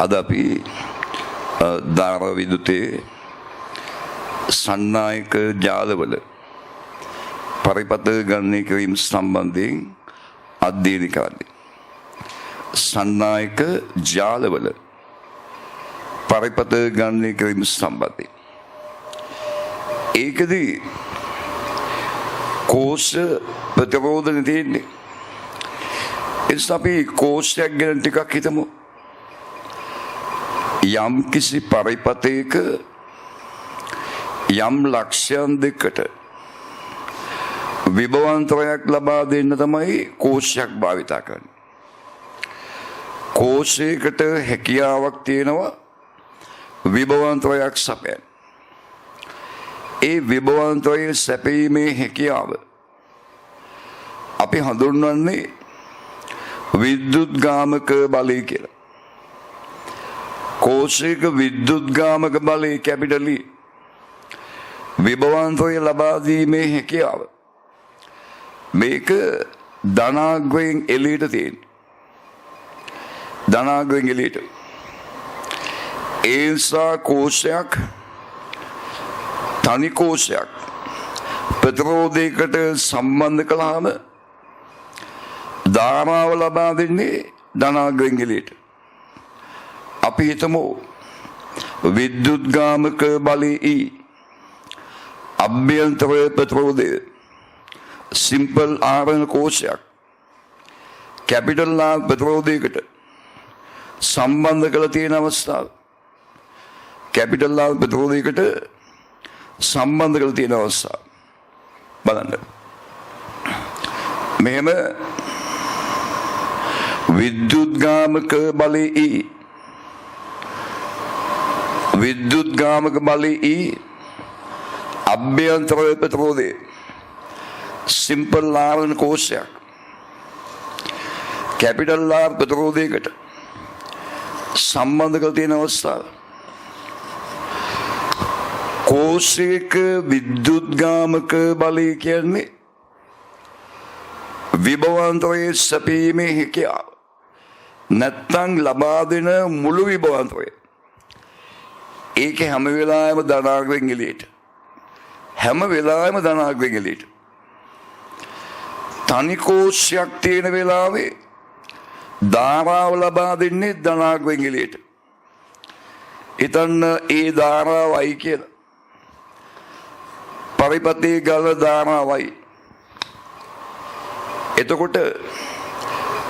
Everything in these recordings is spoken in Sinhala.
අද අපි ධාරා විදුතේ සන්නායක ජාලවල පරිපත ගණනය කිරීම සම්බන්ධයෙන් අධ්‍යයනය කරන්නේ. සන්නායක ජාලවල පරිපත ගණනය කිරීම සම්බන්ධයෙන්. ඒකදී කෝෂ ප්‍රතිරෝධන තියෙන්නේ. එනිසා අපි කෝෂයක් ගැන ටිකක් හිතමු. යම් කිසි පරිපතයක යම් ලක්ෂයන් දෙකට විභවාන්තරයක් ලබා දෙන්න තමයි කෝෂයක් භාවිතා කරන්නේ. කෝෂයකට හැකියාවක් තියෙනවා විභවාන්තරයක් සපයන්න. ඒ විභවාන්තරයේ සැපීමේ හැකියාව අපි හඳුන්වන්නේ විද්‍යුත්ගාමක බලය කියලා. කෝෂයක විද්‍යුත්ගාමක බලය කැපිටලි විභවාන්තරය ලබා දීමේ හැකියාව මේක ධනාග්‍රයෙන් එළියට තියෙන්නේ. ධනාග්‍රයෙන් එළියට. ඒ නිසා කෝෂයක් තනි කෝෂයක් ප්‍රතිරෝධයකට සම්බන්ධ කළාම ධාරාව ලබා දෙන්නේ ධනාග්‍රයෙන් එළියට. අපි හිතමු විද්‍යුත්ගාමක බලය අභ්‍යන්තර ප්‍රතිරෝධය සිම්පල් ආරණ කෝෂයක් කැපිටල් ආර් ප්‍රතිරෝධයකට සම්බන්ධ කළ තියෙන අවස්ථාව. කැපිටල් ආර් ප්‍රතිරෝධයකට සම්බන්ධ කළ තියෙන අවස්ථාව බලන්න. මෙහෙම විද්‍යුත්ගාමක බලය අභ්‍යන්තර ප්‍රතිරෝධය සිම්පල් ආරණ කෝෂයක් කැපිටල් ආර් ප්‍රතිරෝධයකට සම්බන්ධ කර තියෙන අවස්ථාව. කෝෂයක විද්‍යුත්ගාමක බලය කියන්නේ විභවාන්තරයේ සැපීමේ හැකියාව. නැත්තම් ලබා දෙන මුළු විභවාන්තරය. ඒක හැම වෙලාවෙම ධනාග්‍රයෙන් එළියට. හැම වෙලාවෙම ධනාග්‍රයෙන් එළියට. තනි කෝෂයක් තියෙන වෙලාවේ ධාරාව ලබා දෙන්නේ ධනාග්‍රයෙන් එළියට. හිතන්න ඒ ධාරාවයි කියලා. පරිපතේ ගල ධාරාවයි. එතකොට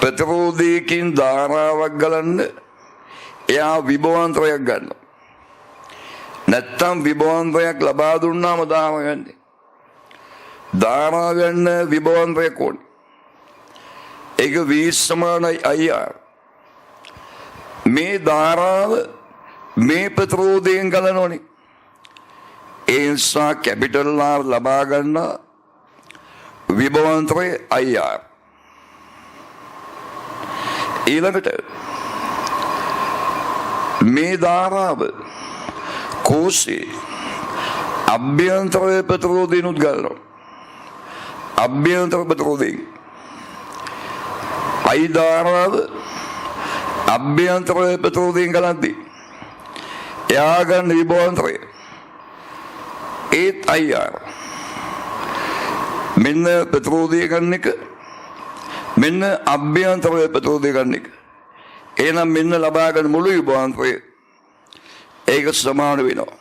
ප්‍රතිරෝධයකින් ධාරාවක් ගලන්න එයා විභවාන්තරයක් ගන්නවා. නැත්තම් විභවාන්තරයක් ලබා දුන්නාම ධාරාව ගන්නේ. ධාරාව ගන්න විභවාන්තරයක් ඕනේ. ඒක V සමානයි IR. මේ ධාරාව මේ ප්‍රතිරෝධයෙන් ගලනෝනේ. ඒ නිසා කැපිටල් R ලබා ගන්න විභවාන්තරය IR. ඊළඟට මේ ධාරාව කෝෂේ අභ්‍යන්තර ප්‍රතිරෝධයෙන් උද්ගලනවා. අභ්‍යන්තර ප්‍රතිරෝධයෙන් I ධාරාව අභ්‍යන්තර ප්‍රතිරෝධයෙන් ගලද්දී එයා ගන්න විභවාන්තරය ඒත් IR. මෙන්න ප්‍රතිරෝධය ගන්න එක මෙන්න අභ්‍යන්තර ප්‍රතිරෝධය ගන්න එක. එහෙනම් මෙන්න ලබා ගන්න මුළු විභවාන්තරය ඒක සමාන වෙනවා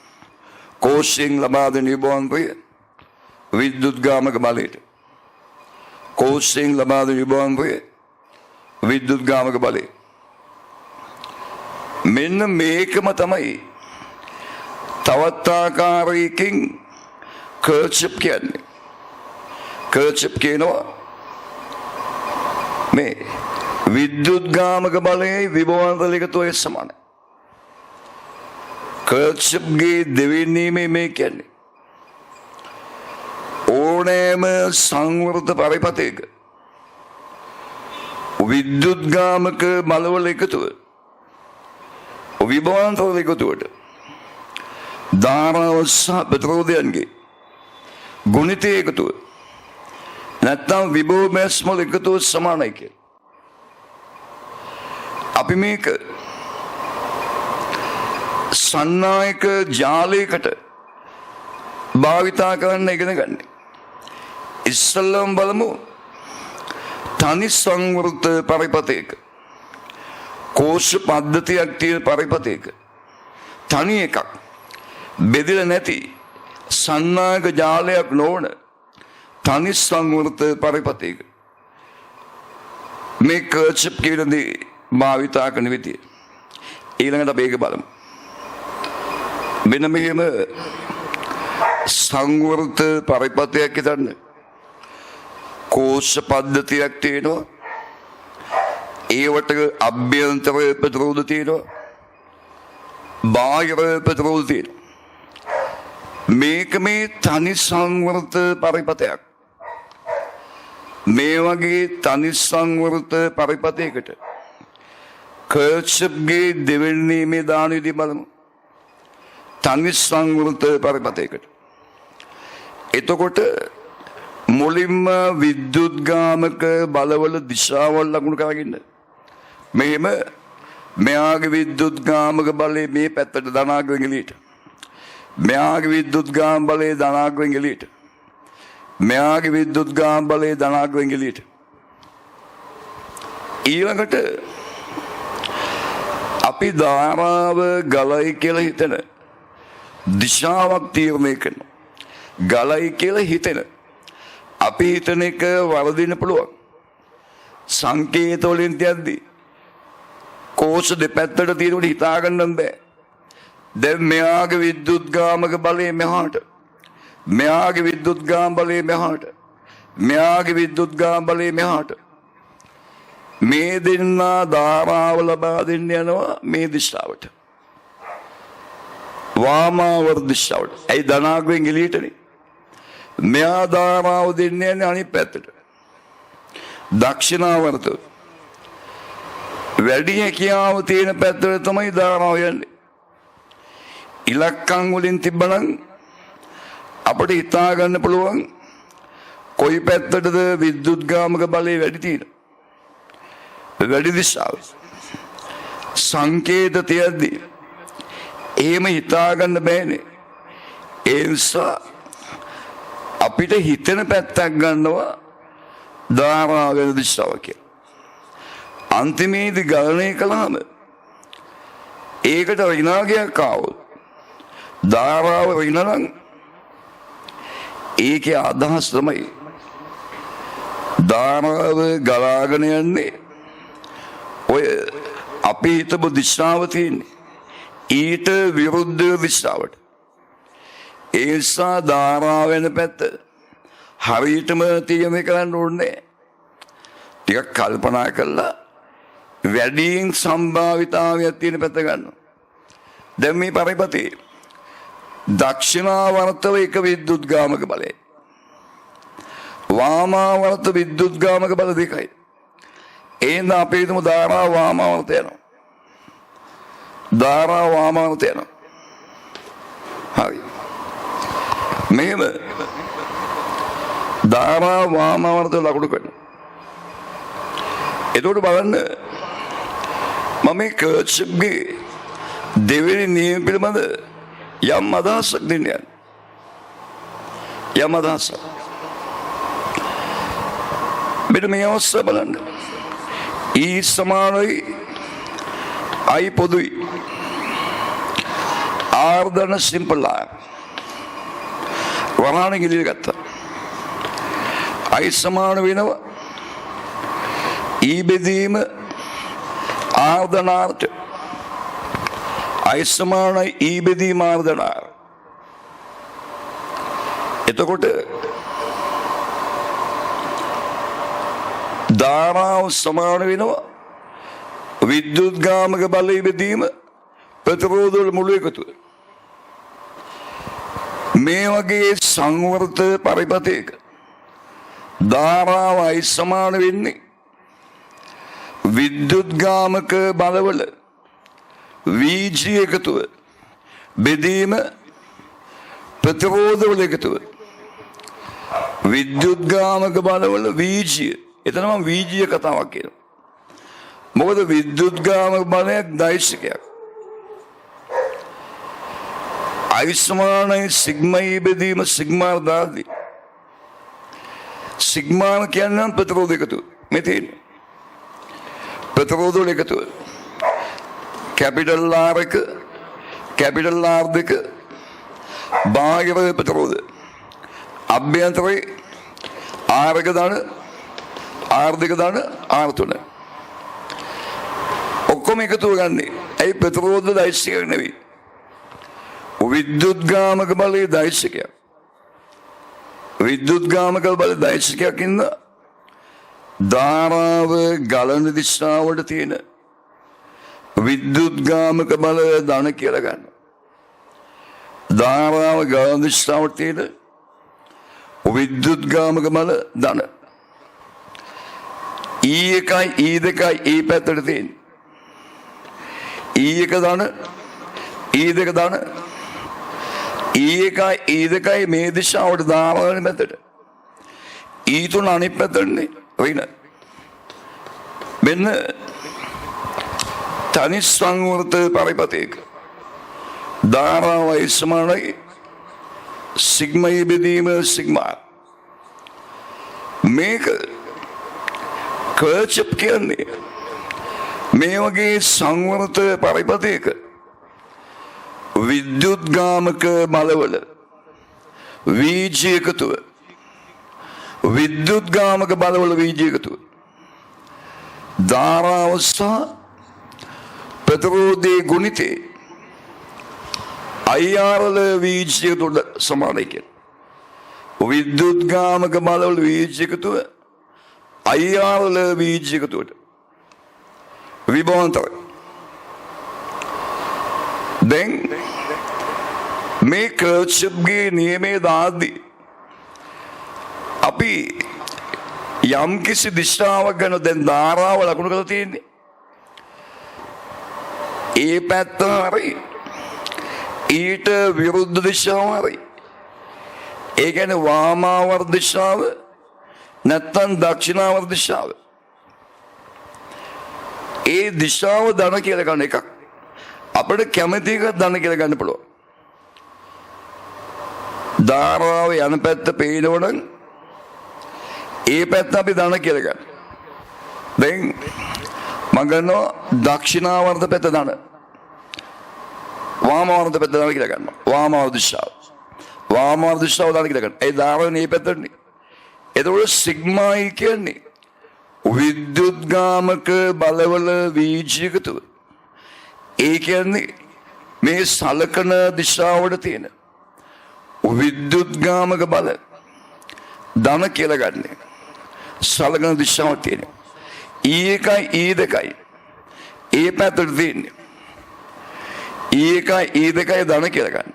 කෝෂයෙන් ලබා දෙන විභවාන්තරය විද්‍යුත්ගාමක බලයට. කෝෂයෙන් ලබා දෙන විභවාන්තරය විද්‍යුත්ගාමක බලය. මෙන්න මේකම තමයි තවත් ආකාරයකින් කර්චප් කියන්නේ. කර්චප් කියනවා මේ විද්‍යුත්ගාමක බලයයි විභවාන්තර එකතු ඒ සමානයි. කර්චප්ගේ දෙවෙනීමේ මේ කියන්නේ ඕනෑම සංවෘත පරිපතයක විද්‍යුත්ගාමක බලවල එකතුව විභවාන්තර එකතුවට ධාරාව සහ ප්‍රතිරෝධයන්ගේ ගුණිතය එකතුව නැත්නම් විභව මැස් වල එකතුව සමානයි කියලා. අපි මේක සන්නායක ජාලයකට භාවිතා කරන්න ඉගෙන ගන්න. ඉස්සල්ලාම බලමු තනි සංවෘත පරිපතයක කෝෂ පද්ධතියක් තියෙන පරිපතයක තනි එකක් බෙදලා නැති සන්නායක ජාලයක් නොවන තනි සංවෘත පරිපතයක මේ කර්චප් කියන දේ භාවිතා කරන විදිය ඊළඟට අපි ඒක බලමු. මෙන්න මෙහෙම සංවෘත පරිපතයක් හිතන්න. කෝෂ පද්ධතියක් තියෙනවා. ඒවට අභ්‍යන්තර ප්‍රතිරෝධ තියෙනවා. බාහිර ප්‍රතිරෝධ තියෙනවා. මේක මේ තනි සංවෘත පරිපතයක්. මේ වගේ තනි සංවෘත පරිපතයකට කර්චප්ගේ දෙවෙනි මේ දාන විදිහ බලමු. තනි සංවෘත පරිපතයකට. එතකොට මුලින්ම විද්‍යුත්ගාමක බලවල දිශාවල් ලකුණු කරගන්න. මෙහෙම මෙයාගේ විද්‍යුත්ගාමක බලය මේ පැත්තට ධනාග්‍රයෙන් එළියට. මෙයාගේ විද්‍යුත්ගාම බලය ධනාග්‍රයෙන් එළියට. මෙයාගේ විද්‍යුත්ගාම බලය ධනාග්‍රයෙන් එළියට. ඊළඟට අපි ධාරාව ගලයි කියලා හිතන දිශාවක් තීරණය කරනවා. ගලයි කියලා හිතෙන අපි හිතන එක වරදින්න පුළුවන්. සංකේත වලින් තියද්දී කෝෂ දෙපැත්තට තියෙනකොට හිතා ගන්න බෑ. දැන් මෙයාගේ විද්‍යුත්ගාමක බලය මෙහාට, මෙයාගේ විද්‍යුත්ගාම බලය මෙහාට, මෙයාගේ විද්‍යුත්ගාම බලය මෙහාට. මේ දෙන්නා ධාරාව ලබා දෙන්න යනවා මේ දිශාවට. වාමාවර්ත දිශාවට. ඒ ධනාග්‍රයෙන් එළියටනේ. මෙයා ධාරාව දෙන්න යන්නේ අනිත් පැත්තට. දක්ෂිනාවර්ත. වැඩි හැකියාව තියෙන පැත්තට තමයි ධාරාව යන්නේ. ඉලක්කම් වලින් තිබ්බනම් අපිට හිතා ගන්න පුළුවන් කොයි පැත්තටද විද්‍යුත්ගාමක බලය වැඩි තියෙන්නේ. වැඩි දිශාව. සංකේත තියද්දී එහෙම හිතා ගන්න බෑනේ. ඒ නිසා අපිට හිතෙන පැත්තක් ගන්නවා ධාරාව වෙන දිශාව කියලා. අන්තිමේදී ගණනය කළාම ඒකට ඍණාගයක් ආවොත් ධාරාව ඍණනම් ඒකේ අදහස් තමයි ධාරාව ගලාගෙන යන්නේ ඔය අපි හිතපු දිශාව තියෙන්නේ ඊට විරුද්ධ දිශාවට. ඒ නිසා ධාරාව වෙන පැත්ත හරියටම තීරණය කරන්න ඕනේ. ටිකක් කල්පනා කරලා වැඩියෙන් සම්භාවිතාවයක් තියෙන පැත්ත ගන්නවා. දැන් මේ පරිපතේ දක්ෂිනාවර්තව එක විද්‍යුත්ගාමක බලය, වාමාවර්ත විද්‍යුත්ගාමක බල දෙකයි. එහෙනම් අපි හිතමු ධාරාව වාමාවර්ත යනවා. ධාරාව වාමාවර්ත යනවා. හරි. මෙහෙම ධාරාව වාමාවර්ත ලකුණු කරනවා. එතකොට බලන්න මම මේ කර්චප්ගේ දෙවෙනි නියම පිළිබඳ යම් අදහසක් දෙන්න යනවා. යම් අදහසක්. මෙන්න මේ අවස්ථාව බලන්න. E සමානයි I පොදුයි. R දන සිම්පල් R. වරහාන ගිලිය ගත්තා. I සමාන වෙනවා E බෙදීම R ධන Rට. I සමානයි E බෙදීම R ධන R. එතකොට ධාරාව සමාන වෙනවා විද්‍යුත්ගාමක බලය බෙදීම ප්‍රතිරෝධ වල මුළු එකතුව. මේ වගේ සංවර්ත පරිපතයක ධාරාවයි සමාන වෙන්නේ විද්‍යුත්ගාමක බලවල VG එකතුව බෙදීම ප්‍රතිරෝධ වල එකතුව. විද්‍යුත්ගාමක බලවල VG එතන මම VG කතාවක් කියනවා. මොකද විද්‍යුත්ගාමක බලයක් දෛශිකයක්. ආයුෂ්මානයි සිග්මයි බෙදීම සිග්මා දාදී. සිග්මා කියන්නේ ප්‍රතිරෝධ එකතුව. මේ තියෙන්නේ. ප්‍රතිරෝධ වල එකතුව. කැපිටල් R එක, කැපිටල් R දෙක, බාහිර ප්‍රතිරෝධ. අභ්‍යන්තරේ R එක දාන, R දෙක දාන, R තුන. ඔක්කොම එකතුව ගන්නෙ. ඒ ප්‍රතිරෝධ දෛශිකයක් නෙවෙයි. විද්‍යුත්ගාමක බලයේ දෛශිකයක්. විද්‍යුත්ගාමක බලයේ දෛශිකයක් ඉන්න ධාරාව ගලන දිශාවට තියෙන විද්‍යුත්ගාමක බලය ධන කියලා ගන්න. ධාරාව ගලන දිශාවට තියෙන විද්‍යුත්ගාමක බල ධන. E1යි E2යි E පැත්තට තියෙන. E1 ධන E2 ධන E1යි E2යි මේ දිශාවට ධාරාවන පැත්තට. E3 අනිත් පැත්තටනේ. වෙන. මෙන්න තනි සංවර්ත පරිපතයක ධාරාවයි සමානයි සිග්මයි බෙදීම සිග්මා. මේක කර්චප් කියන්නේ මේ වගේ සංවර්ත පරිපතයක විද්‍යුත්ගාමක බලවල වීජ එකතුව විද්‍යුත්ගාමක බලවල වීජ එකතුව ධාරාව සහ ප්‍රතිරෝධයේ ගුණිතේ අයියාරල වීජය තුළ සමානයි කියලා. විද්‍යුත්ගාමක බලවල වීජ එකතුව අයියාරල වීජ එකතුවට විභවාන්තරයි. දැන් මේ කර්චප්ගේ නියමයේ දාද්දී අපි යම් කිසි දිශාවක් ගැන දැන් ධාරාව ලකුණු කරලා තියෙන්නේ. ඒ පැත්ත හරි ඊට විරුද්ධ දිශාව හරි. ඒ කියන්නේ වාමාවර්ත දිශාව නැත්නම් දක්ෂිනාවර්ත දිශාව. ඒ දිශාව ධන කියලා ගන්න එකක්. අපිට කැමති එක ධන කියලා ගන්න පුළුවන්. ධාරාව යන පැත්ත පේනවනම් ඒ පැත්ත අපි ධන කියලා ගන්න. දැන් මම ගන්නවා දක්ෂිනාවර්ත පැත්ත ධන. වාමාවර්ත පැත්ත ධන කියලා ගන්නවා. වාමාවර්ත දිශාව. වාමාවර්ත දිශාව ධන කියලා ගන්න. ඒ ධාරාව මේ පැත්තටනේ. එතකොට සිග්මායි කියන්නේ විද්‍යුත්ගාමක බලවල වීජ එකතුව. ඒ කියන්නේ මේ සලකන දිශාවට තියෙන විද්‍යුත්ගාමක බල ධන කියලා ගන්න. සලකන දිශාවට තියෙන E1යි E2යි ඒ පැත්තට තියෙන්නේ. E1යි E2යි ධන කියලා ගන්න.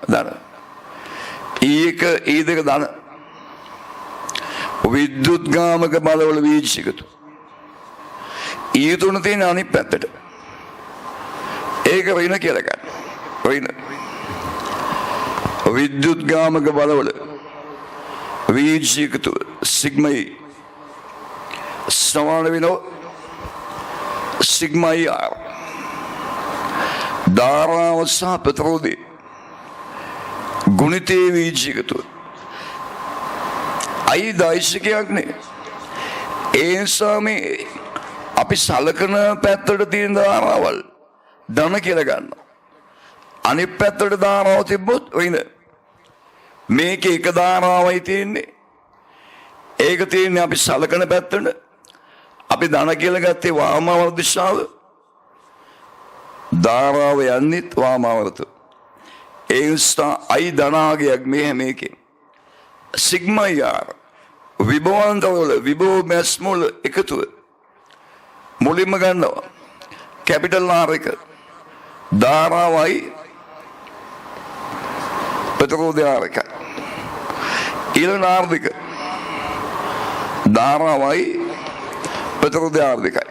ධන. E1 E2 ධන. විද්‍යුත්ගාමක බලවල වීජ එකතු. E3 තියෙන අනිත් පැත්තට. ඒක ඍණ කියලා ගන්න. ඍණ. විද්‍යුත්ගාමක බලවල වීජ එකතු සිග්මයි සමාන වෙනවා සිග්මයි R. ධාරාව සහ ප්‍රතිරෝධය ගුණිතේ වීජ එකතු. අයි දෛශිකයක් නේ. ඒ නිසා මේ අපි සලකන පැත්තට තියෙන ධාරාවල් ධන කියලා ගන්නවා. අනිත් පැත්තට ධාරාව තිබ්බොත් වෙන. මේක එක ධාරාවයි තියෙන්නේ. ඒක තියෙන්නේ අපි සලකන පැත්තට. අපි ධන කියලා ගත්තේ වාමාවර්ත දිශාව. ධාරාව යන්නේ වාමාවර්ත. ඒ නිසා අයි ධනාගයක් මේ හැම එකෙන්. සිග්මා R විභවාන්තරවල විභව මැස්මෝල එකතුව මුලින්ම ගන්නවා කැපිටල් R එක ධාරාවයි ප්‍රතිරෝධය R එක ඊළඟ R දෙක ධාරාවයි ප්‍රතිරෝධය R දෙකයි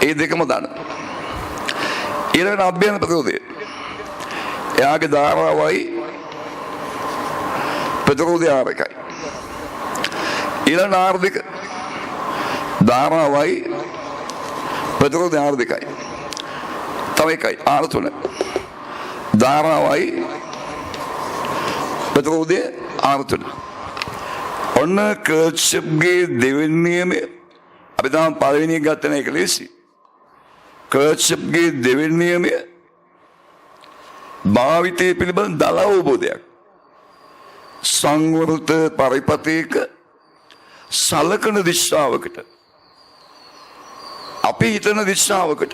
ඒ දෙකම දාන ඊළඟ අභ්‍යන්තර ප්‍රතිරෝධය එයාගේ ධාරාවයි ප්‍රතිරෝධය R එකයි ඊළඟ R දෙක ධාරාවයි ප්‍රතිරෝධය R දෙකයි තව එකයි R3 ධාරාවයි ප්‍රතිරෝධය ආර්ථන. ඔන්න කර්ච්චප්ගේ දෙවෙනි නියමය අපි තාම පළවෙනි එක ගත්ත එක ලේසි. කර්ච්චප්ගේ දෙවෙනි නියමය භාවිතය පිළිබඳ දල අවබෝධයක්. සංවෘත පරිපතයක සලකන දිශාවකට අපි හිතන දිශාවකට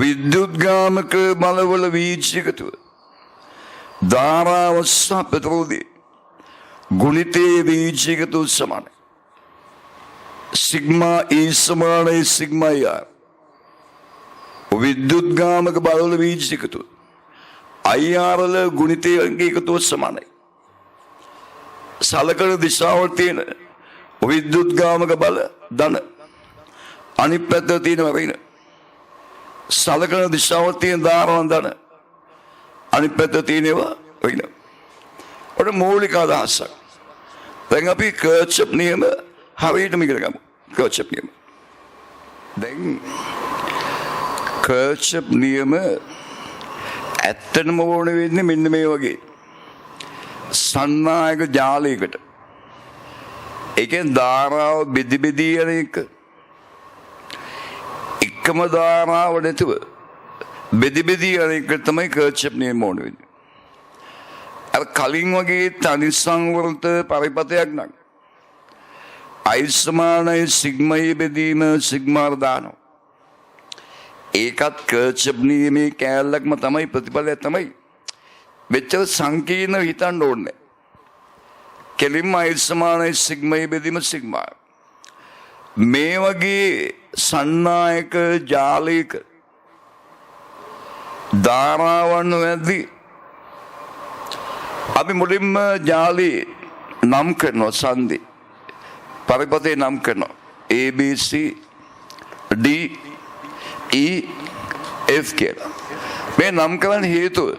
විද්‍යුත්ගාමක බලවල වීජයකතුව ධාරාව සහ ප්‍රතිරෝධය ගුණිතයේ වීජයකතුව සමානයි. සිග්මා E සමානයි සිග්මා R. විද්‍යුත්ගාමක බලවල වීජයකතුව අයිආරල ගුණිතයේ එකතුව සමානයි. සලකන දිශාවල තියෙන විද්‍යුත්ගාමක බල ධන අනිත් පැත්තේ තියෙන ඍණ. සලකන දිශාවල තියෙන ධාරාවන් ධන අනිත් පැත්තේ තියෙනවා ඍණ. ඔන්න මූලික අදහසක්. දැන් අපි කර්ච්චප් නියම හරියටම ඉගෙන ගමු. කර්ච්චප් නියම. දැන් කර්ච්චප් නියම ඇත්තටම ඕන වෙන්නේ මෙන්න මේ වගේ සන්නායක ජාලයකට. ඒකෙන් ධාරාව බෙදි බෙදී යන එක. එකම ධාරාව නැතුව බෙදි බෙදී යන එක තමයි කර්ච්චප් නියම ඕන වෙන්නේ. අර කලින් වගේ තනි සංවෘත පරිපතයක් නම් I සමානයි සිග්මා බෙදීම සිග්මා දානවා. ඒකත් කර්ච්චප් නියමේ කෑල්ලක්ම තමයි ප්‍රතිඵලය තමයි. මෙච්චර සංකීර්ණ හිතන්න ඕනේ. කෙලින්ම I සමානයි සිග්මා බෙදීම සිග්මා. මේ වගේ සන්නායක ජාලයක ධාරාවන් වැදී අපි මුලින්ම ජාලේ නම් කරනවා සංදි. පරිපතේ නම් කරනවා ABC D E F කියලා. මේ නම් කරන්න හේතුව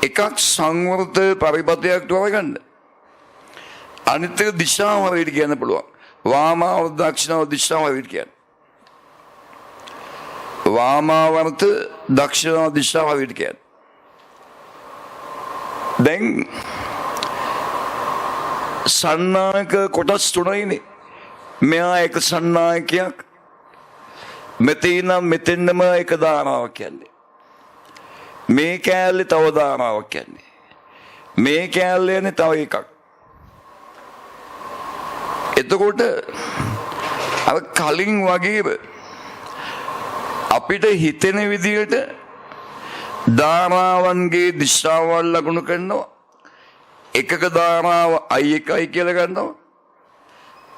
එකක් සංවෘත පරිපතයක් තෝරගන්න. අනිත් එක දිශාව හරියට කියන්න පුළුවන්. වාමාව දක්ෂිනාව දිශාව හරියට කියන්න. වාමාවර්ත දක්ෂිනාව දිශාව හරියට කියන්න. දැන් සන්නායක කොටස් තුනයිනේ. මෙයා එක සන්නායකයක්. මෙතන මෙතෙන්නම එක ධාරාවක් කියන්නේ. මේ කෑල්ලේ තව ධාරාවක් කියන්නේ. මේ කෑල්ලේනේ තව එකක්. එතකොට අර කලින් වගේම අපිට හිතෙන විදිහට ධාරාවන්ගේ දිශාවල් ලකුණු කරනවා. එකක ධාරාව I1 කියලා ගන්නවා.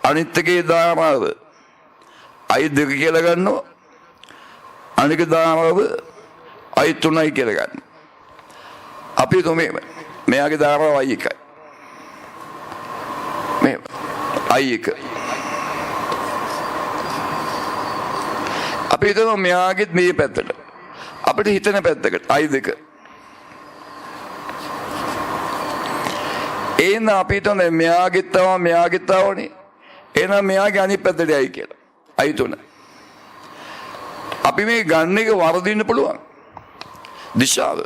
අනිත් එකේ ධාරාව I2 කියලා ගන්නවා. අනික ධාරාව I3 කියලා ගන්නවා. අපි තුමේම මෙයාගේ ධාරාව I1. මේ I1. අපි හිතනවා මෙයාගෙත් මේ පැත්තට. අපිට හිතන පැත්තකට I2. එන අපි හිතන්නේ මෙයාගෙත් තවනේ. එහෙනම් මෙයාගේ අනිත් පැත්තට යයි කියලා. I3. අපි මේ ගන්න එක වරදින්න පුළුවන්. දිශාව.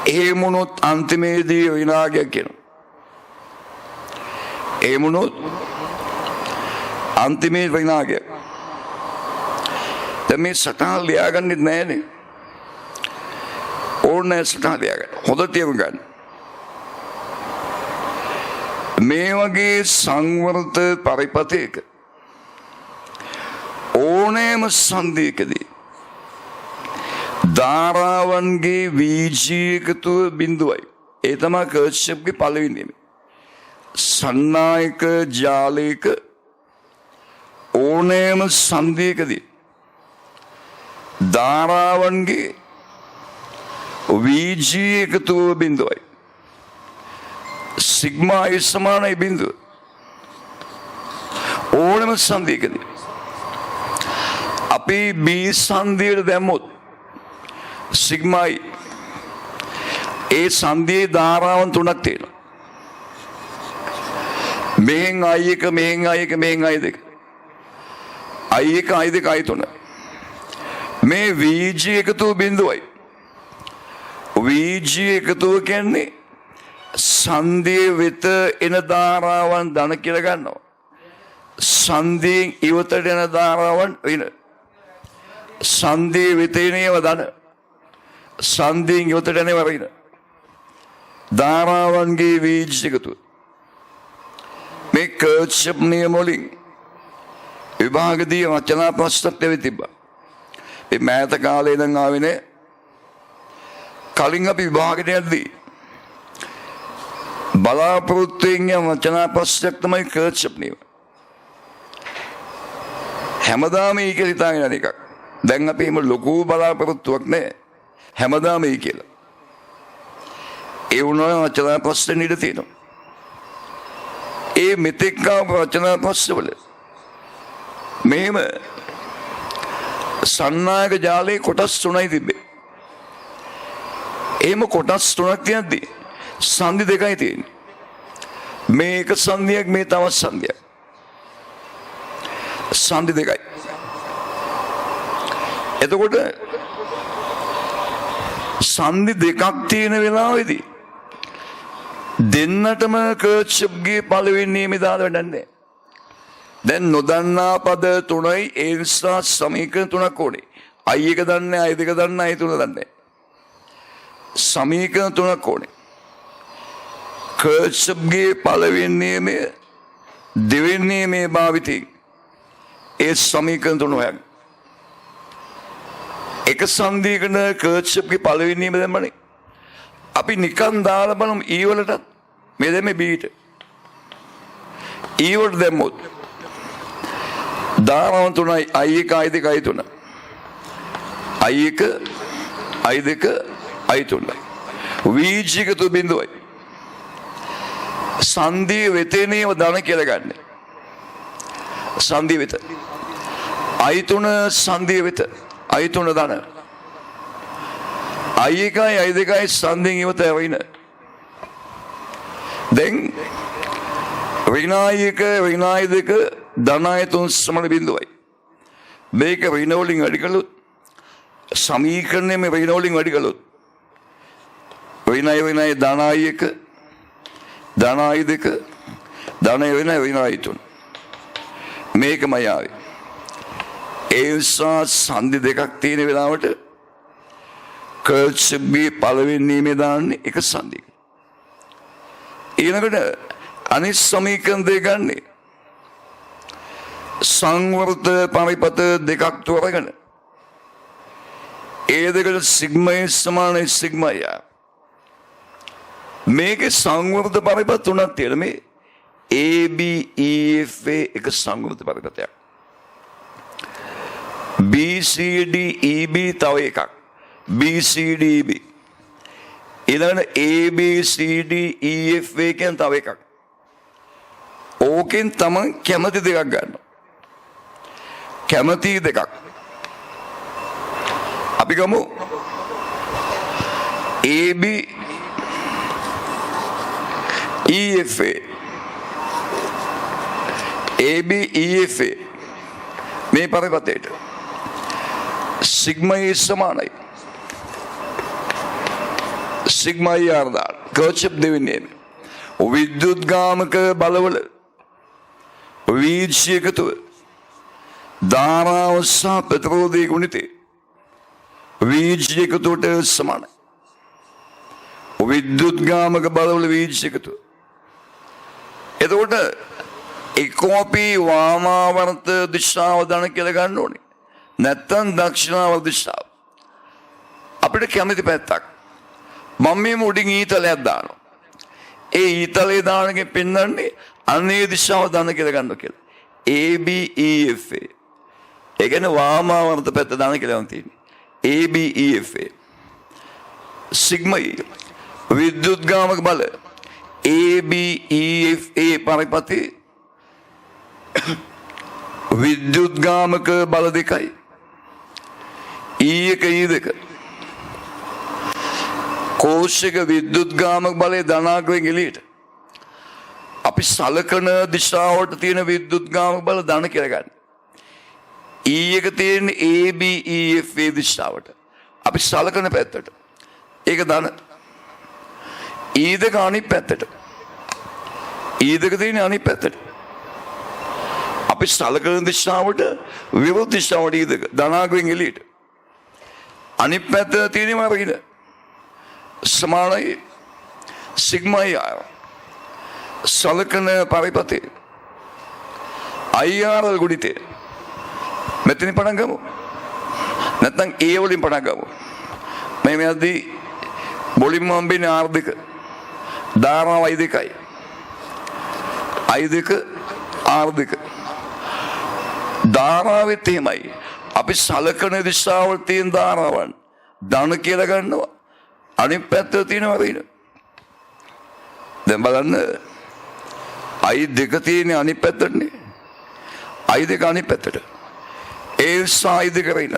එහෙම වුණොත් අන්තිමේදී විනාගයක් කියනවා. එහෙම වුණොත් අන්තිමේ විනාගයක්. දැන් මේ සටහන් ලියාගන්නෙත් නෑනේ. ඕනේ සටහන් ලියාගන්න. හොඳට තේරුම් ගන්න. මේ වගේ සංවෘත පරිපතයක ඕනෑම සංදීකදී ධාරාවන්ගේ වීජීකතුව බිඳුවයි. ඒ තමයි කර්ච්චප්ගේ පළවෙනි නියමය. සන්නායක ජාලයක ඕනෑම සංදීකදී ධාරාවන්ගේ වීජීකතුව බිඳුවයි. සිග්මා I සමානයි බිඳුව. ඕනෑම සංදීකදී අපි B සංදියට දැම්මොත් සිග්මා I ඒ සංදියේ ධාරාවන් තුනක් තියෙනවා. මෙහෙන් I1 මෙහෙන් I1 මෙහෙන් I2. I1 I2 I3. මේ VG එකතු බිඳුවයි. වීජී එකතුව කියන්නේ සන්ධිය වෙත එන ධාරාවන් ධන කියලා ගන්නවා. සන්ධියෙන් ඉවතට එන ධාරාවන් ඍණ. සන්ධිය වෙත එනේව ධන. සන්ධියෙන් ඉවතට එනේව ඍණ. ධාරාවන්ගේ වීජී එකතුව. මේ කර්ච්චප් නියම වලින් විභාගදී රචනා ප්‍රශ්නත් දෙවි තිබ්බා. මේ මෑත කාලේ ඉඳන් ආවේ නේ. කලින් අපි විභාගෙට යද්දී බලාපොරොත්තු වෙන රචනා ප්‍රශ්නයක් තමයි කර්ච්චප් නියම. හැමදාම ඒක හිතාගෙන යන එකක්. දැන් අපි එහෙම ලොකු බලාපොරොත්තුවක් නැහැ. හැමදාම ඒ කියලා. ඒ වුණා රචනා ප්‍රශ්න නිද තියෙනවා. ඒ මෙතෙක් රචනා ප්‍රශ්නවල මෙහෙම සන්නායක ජාලයේ කොටස් 3යි තිබ්බේ. එහෙම කොටස් 3ක් තියද්දී සංදි දෙකයි තියෙන්නේ. මේ එක සංදියක් මේ තවත් සංදියක්. සංදි දෙකයි. එතකොට සංදි දෙකක් තියෙන වෙලාවේදී දෙන්නටම කර්ච්චප්ගේ පළවෙනි නියමය දාලා වැඩක් නැහැ. දැන් නොදන්නා පද 3යි ඒ නිසා සමීකරණ 3ක් ඕනේ. i එක දන්නේ i දෙක දන්නේ i තුන දන්නේ. සමීකරණ 3ක් ඕනේ. කර්ච්චප්ගේ පළවෙනි නියමය දෙවෙනි නියමයේ භාවිතයෙන් ඒ සමීකරණ 3 හොයන්න. එක සංදීකන කර්ච්චප්ගේ පළවෙනි නියමය දැම්මනේ. අපි නිකන් දාලා බලමු e වලටත් මේ දෙමේ b ට. e වලට දැම්මොත් ධාරාවන් 3යි i1 i2 i3. i1 i2 i3. වීජික තු බිඳුවයි. සංධිය වෙතේනේව ධන කියලා ගන්න. සංධිය වෙත. i3 සංධිය වෙත. i3 ධන. i1යි i2යි සංධියෙන් ඉවත වෙන. දැන් ඍණ 1 ඍණ 2 ධන 3 සමාන බිඳුවයි. මේක ඍණ වලින් වැඩි කළොත් සමීකරණය මේ ඍණ වලින් වැඩි කළොත් ඍණ 1 ධන 1 ධන 2 ධන 1 ඍණ 3 මේකමයි ආවේ. ඒ නිසා සංදි දෙකක් තියෙන වෙලාවට කර්ච්චප්ගේ පළවෙනි නියමය දාන්නේ එක සංදියක. ඊළඟට අනිත් සමීකරණ දෙක ගන්නේ සංවර්ත පරිපත දෙකක් තෝරගෙන ඒ දෙකට සිග්මා සමාන සිග්මා ය. මේකේ සංවර්ත පරිපත තුනක් තියෙනවා. මේ AB EFA එක සංවර්ත පරිපතයක්. BCD EB තව එකක්. BCD EB ඊළඟට ABCD EFA කියන තව එකක්. ඕකෙන් තමයි කැමති දෙකක් ගන්නවා. කැමති දෙකක් අපි ගමු. AB EFA AB EFA මේ පරිපතේට සිග්මා E සමානයි. සිග්මා E ආර්දාල් කර්ච්චප් දෙවෙනි විද්‍යුත් ගාමක බලවල වීජ්‍ය එකතුව ධාරාව සහ ප්‍රතිරෝධයේ ගුණිතේ වීජ්‍ය එකතුවට සමානයි. විද්‍යුත් ගාමක බලවල වීජ්‍ය එකතුව. එතකොට එක්කෝපි වාමාවර්ත දිශාව ධන කියලා ගන්න ඕනේ. නැත්තම් දක්ෂිණාවර්ත දිශාව. අපිට කැමති පැත්තක්. මම මේ මුඩින් ඊතලයක් දානවා. ඒ ඊතලේ දානකෙ පෙන්වන්නේ අනේ දිශාව ධන කියලා ගන්නවා කියලා. AB EFA. ඒ කියන්නේ වාමාවර්ත පැත්ත ධන කියලා තියෙන්නේ. AB EFA. සිග්මා E විද්‍යුත් ගාමක බල AB EFA පරිපතේ විද්‍යුත් ගාමක බල දෙකයි. E1 E2 කෝෂික විද්‍යුත් ගාමක බලයේ ධනාගයෙන් එළියට අපි සලකන දිශාවට තියෙන විද්‍යුත් ගාමක බල ධන කියලා ගන්න. E1 තියෙන AB EFA දිශාවට අපි සලකන පැත්තට ඒක ධන. E දෙක අනිත් පැත්තට. E දෙක තියෙන අනිත් පැත්තට. අපි සලකන දිශාවට විරුද්ධ දිශාවට E දෙක ධනාගයෙන් එළියට. අනිත් පැත්තට තියෙනවා ඍණ. සමානයි සිග්මා r. සලකන පරිපතේ IR ගුණිතේ මෙතනින් පටන් ගමු. නැත්නම් A වලින් පටන් ගමු. මේ මෙයදී මුලින්ම හම්බෙන්නේ R දෙක. ධාරාව I දෙකයි. I දෙක R දෙක. ධාරාවෙත් එහෙමයි. අපි සලකන දිශාවල තියෙන ධාරාවන් ධන කියලා ගන්නවා. අනිත් පැත්තේ තියෙනවා ඍණ. දැන් බලන්න I දෙක තියෙන අනිත් පැත්තටනේ. I දෙක අනිත් පැත්තට. ඒ I දෙක ඍණ.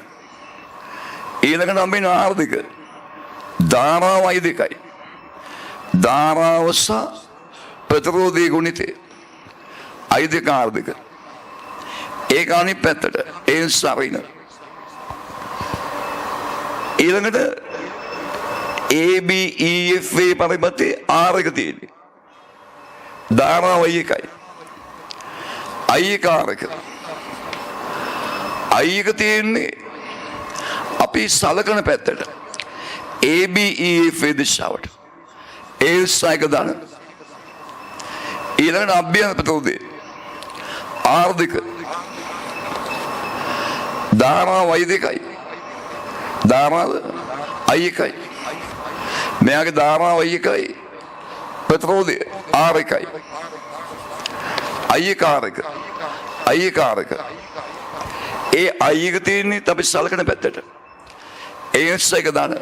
ඊළඟට හම්බෙන R දෙක. ධාරාව I දෙකයි. ධාරාව සහ ප්‍රතිරෝධී ගුණිතේ I දෙක R දෙක. ඒක අනිත් පැත්තට. ඒ ඍණ. ඊළඟට ABEF පරිබතේ R එක තියෙන්නේ. ධාරාව I එකයි. I එක R එක. I එක තියෙන්නේ අපි සලකන පැත්තට. ABEF දිශාවට. ඒ එක ධන. ඊළඟට අභ්‍යන්තර ප්‍රතිරෝධය R දෙක. ධාරාව I දෙකයි. ධාරාව I එකයි. මෙයාගේ ධාරාව I එකයි. ප්‍රතිරෝධය R එකයි. I එක R එක. I එක R එක. ඒ I එක තියෙන්නේ අපි සලකන පැත්තට. ඒ එක දාන.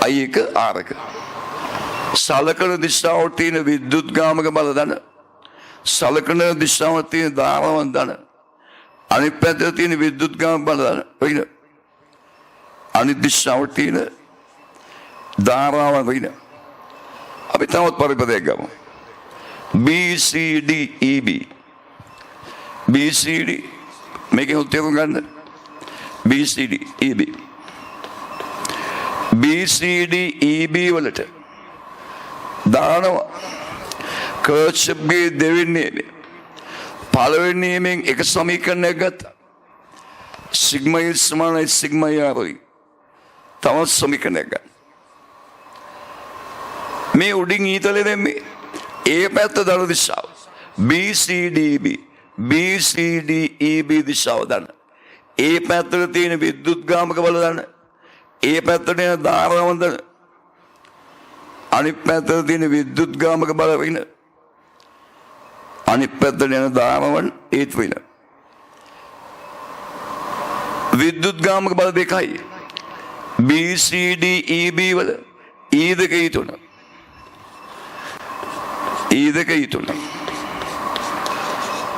I එක R එක. සලකන දිශාවට තියෙන විද්‍යුත් ගාමක බල දාන. සලකන දිශාවට තියෙන ධාරාවන් දාන. අනිත් පැත්තේ තියෙන විද්‍යුත් ගාමක බල දාන. වෙන. අනිත් දිශාවට තියෙන ධාරාවන් වෙන. අපි තවත් පරිපතයක් ගමු. BCDEB. BCD මේකෙන් උත්තර ගන්න. BCDEB. BCDEB වලට දානවා කර්ච්ගේ දෙවෙනි පළවෙනි නියමයෙන් එක සමීකරණයක් ගත්තා. සිග්මා E සමානයි සිග්මා R. තවත් සමීකරණයක් ගන්න. මේ උඩින් ඊතලෙ දෙන්නේ ඒ පැත්ත ධන දිශාව. BCDEB. BCDEB දිශාව දාන. ඒ පැත්තට තියෙන විද්‍යුත් ගාමක බල දාන. ඒ පැත්තට යන ධාරාවන් දාන. අනිත් පැත්තට තියෙන විද්‍යුත් ගාමක බල වෙන. අනිත් පැත්තට යන ධාරාවන් ඒත් වෙන. විද්‍යුත් ගාමක බල දෙකයි. BCDEB වල E දෙක E3. E දෙක E3.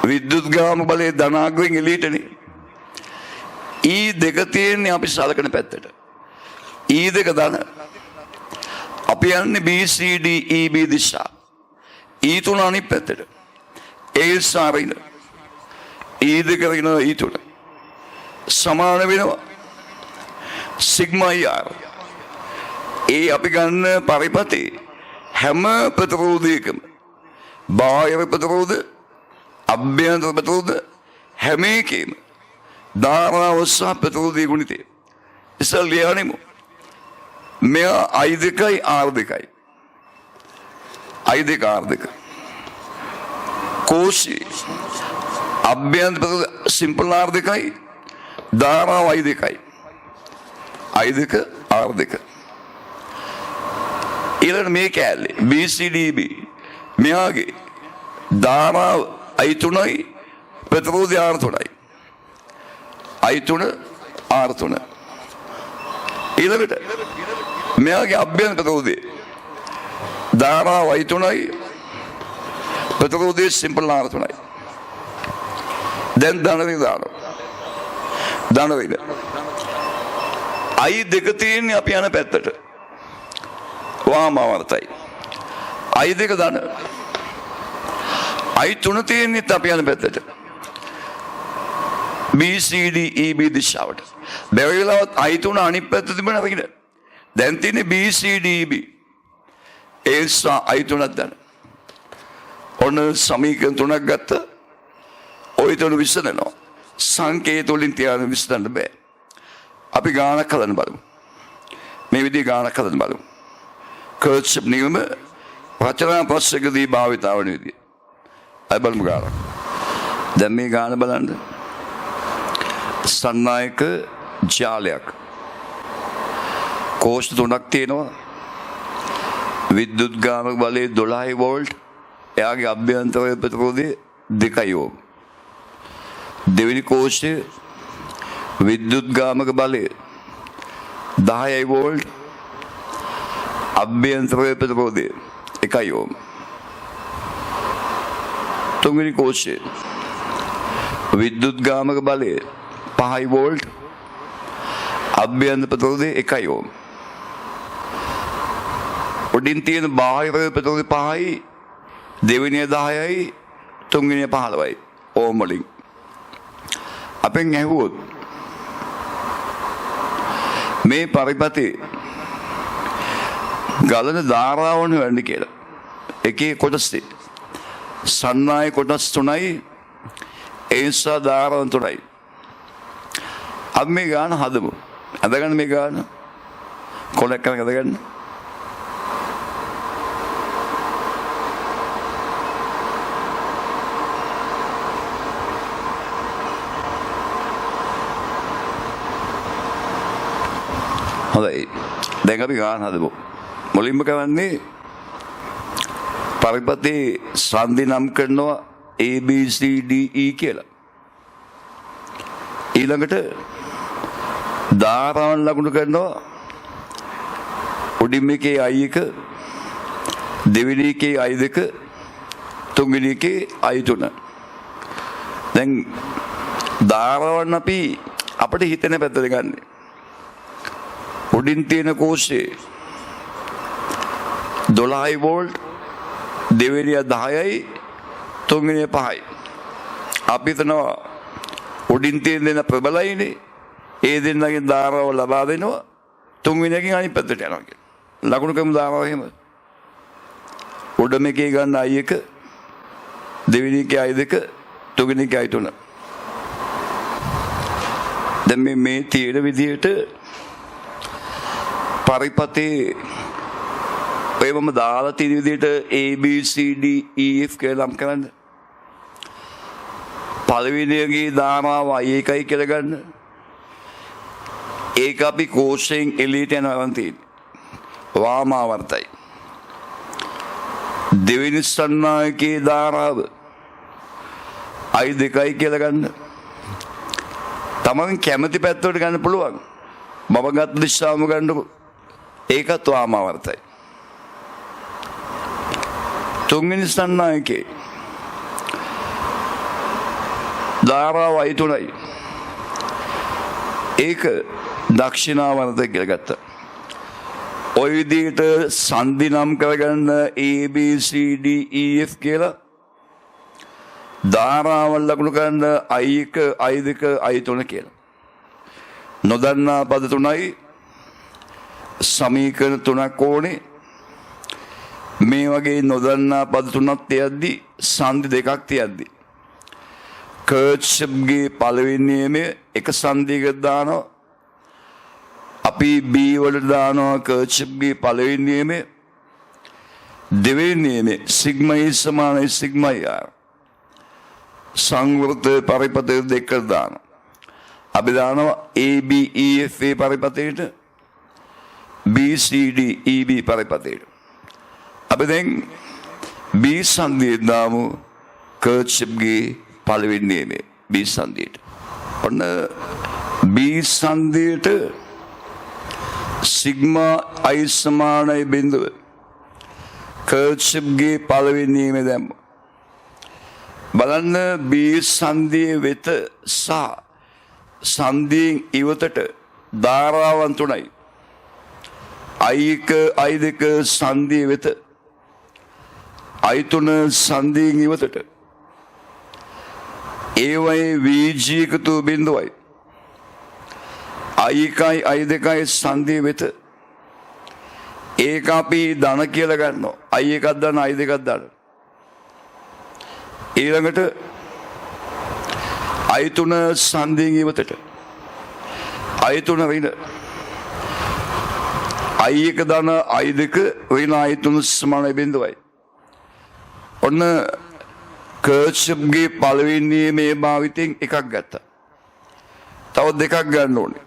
විද්‍යුත් ගාමක බලයේ ධනාගයෙන් එළියටනේ. E දෙක තියෙන්නේ අපි සලකන පැත්තට. E දෙක ධන. අපි යන්නේ BCDEB දිශා. E3 අනිත් පැත්තට. ඒ සාරින. E දෙක ඍණ E3. සමාන වෙනවා. Sigma R. ඒ අපි ගන්න පරිපතේ හැම ප්‍රතිරෝධයකම බාහිර ප්‍රතිරෝධ අභ්‍යන්තර ප්‍රතිරෝධ හැම එකේම ධාරාව සහ ප්‍රතිරෝධී ගුණිතේ ඉස්සල් ලියන්නේමු. මෙයා I දෙකයි R දෙකයි. I දෙක R දෙක. කෝෂි අභ්‍යන්තර සිම්පල් R දෙකයි. ධාරාව I දෙකයි. I දෙක R දෙක. ඊළඟ මේ කැලේ BCDEB මෙයාගේ ධාරාව I3යි ප්‍රතිරෝධය R3යි. I3 R3. ඊළඟට මෙයාගේ අභ්‍යන්තර ප්‍රතිරෝධය ධාරාව I3යි ප්‍රතිරෝධය සිම්පල් R3යි. දැන් ධන වේග දානවා. ධන වේග. I දෙක තියෙන්නේ අපි යන පැත්තට. වාමාවර්තයි. I දෙක ධන. I3 තියෙන්නේ අපි යන පැත්තට. BCDEB දිශාවට. බැරි වෙලාවත් I3 අනිත් පැත්ත තිබුණා වගේ. දැන් තියෙන්නේ BCDB. ඒ නිසා අයි තුනක් දාන්න. ඔන්න සමීකරණ තුනක් ගත්ත. ඔය තුන විසඳනවා. සංකේත වලින් තියාගෙන විසඳන්න බෑ. අපි ගානක් හදන්න බලමු. මේ විදිහේ ගානක් හදන්න බලමු. කර්ච්චප් නියම රචනා පස්සකදී භාවිතා වන විදිය. අය බලමු ගානක්. දැන් මේ ගාන බලන්න. සන්නායක ජාලයක්. කෝෂ තුනක් තියෙනවා. විද්‍යුත් ගාමක බලය 12 වෝල්ට්. එයාගේ අභ්‍යන්තර ප්‍රතිරෝධය 2 ඕම්. දෙවෙනි කෝෂයේ විද්‍යුත් ගාමක බලය 10 වෝල්ට්. අභ්‍යන්තර ප්‍රතිරෝධය 1 ඕම්. තුන්වෙනි කෝෂයේ විද්‍යුත් ගාමක බලය 5 වෝල්ට්. අභ්‍යන්තර ප්‍රතිරෝධය 1 ඕම්. උඩින් තියෙන බාහිර ප්‍රතිරෝධය 5යි, දෙවෙනිය 10යි, තුන්වෙනිය 15යි ඕම් වලින්. අපෙන් ඇහුවොත් මේ පරිපතේ ගලන ධාරාවන් හොයන්න කියලා. එකේ කොටස් සන්නායක කොටස් 3යි, ඒ නිසා ධාරාවන් 3යි. අපි මේ ගාන හදමු. අදගන්න මේ ගාන කොලයක් කරන් අදගන්න. හොඳයි. දැන් අපි ගාන හදමු. මුලින්ම කරන්නේ පරිපතේ සංදි නම් කරනවා ABCDE කියලා. ඊළඟට ධාරාවන් ලකුණු කරනවා. උඩින් මේකේ I1, දෙවෙනි එකේ I2, තුන්වෙනි එකේ I3. දැන් ධාරාවන් අපි අපිට හිතෙන පැත්තට ගන්න. උඩින් තියෙන කෝෂයේ 12 වෝල්ට්, දෙවෙනිය 10යි, තුන්වෙනිය 5යි. අපි හිතනවා උඩින් තියෙන දෙන ප්‍රබලයිනේ. ඒ දෙන්නගෙන් ධාරාව ලබා දෙනවා. තුන්වෙනියකින් අනිත් පැත්තට යනවා කියලා. ලකුණු කරමු ධාරාව එහෙම. උඩ මේකේ ගන්න I1, දෙවෙනි එකේ I2, තුන්වෙනි එකේ I3. දැන් මේ තියෙන විදිහට පරිපතේ ඔයවම දාලා තියෙන විදිහට ABCDEF කියලා නම් කරන්න. පළවෙනියගේ ධාරාව I1යි කියලා ගන්න. ඒක අපි කෝෂයෙන් එළියට යනවා තියෙන්නේ. වාමාවර්තයි. දෙවෙනි සන්නායකයේ ධාරාව I2යි කියලා ගන්න. තමන් කැමති පැත්තට ගන්න පුළුවන්. මම ගත්ත දිශාවම ගන්නකො. ඒකත් වාමාවර්තයි. තුන්වෙනි සන්නායකයේ ධාරාව I3යි. ඒක දක්ෂිනාවර්තය කියලා ගත්තා. ඔය විදිහට සංදි නම් කරගන්න ABCDEF කියලා ධාරාවල් ලකුණු කරන්න I1, I2, I3 කියලා. නොදන්නා පද 3යි, සමීකරණ 3ක් ඕනේ. මේ වගේ නොදන්නා පද 3ක් තියද්දි සංදි 2ක් තියද්දි කර්ච්චප්ගේ පළවෙනි නියමය එක සංදියකට දානවා. අපි B වලට දානවා කර්ච්චප්ගේ පළවෙනි නියමය. දෙවෙනි නියමය සිග්මා E සමානයි සිග්මා R. සංවෘත පරිපතේ දෙකට දානවා. අපි දානවා ABEF පරිපතේට, BCDEB පරිපතේට. අපි දැන් B සංදියේ දාමු කර්ච්චප්ගේ පළවෙනි නියමය B සංදියට. ඔන්න B සංදියට සිග්මා I සමානයි බිඳුව. කර්ච්චප්ගේ පළවෙනි නියමය දැම්ම. බලන්න B සංදියේ වෙත සහ සංදියෙන් ඉවතට ධාරාවන් 3යි. I1, I2 සංදියේ වෙත, I3 සංදියෙන් ඉවතට. ඒවයි VG එකතු බිඳුවයි. I1යි I2යි සංදියේ වෙත, ඒක අපි ධන කියලා ගන්නවා. I එකක් දාන I දෙකක් දාන. ඊළඟට I තුන සංදියෙන් ඉවතට. I තුන වෙන. I එක දාන I දෙක වෙන I තුන සමාන බිඳුවයි. ඔන්න කර්ච්ගේ පළවෙනි මේ භාවිතෙන් එකක් ගත්තා. තව දෙකක් ගන්න ඕනේ.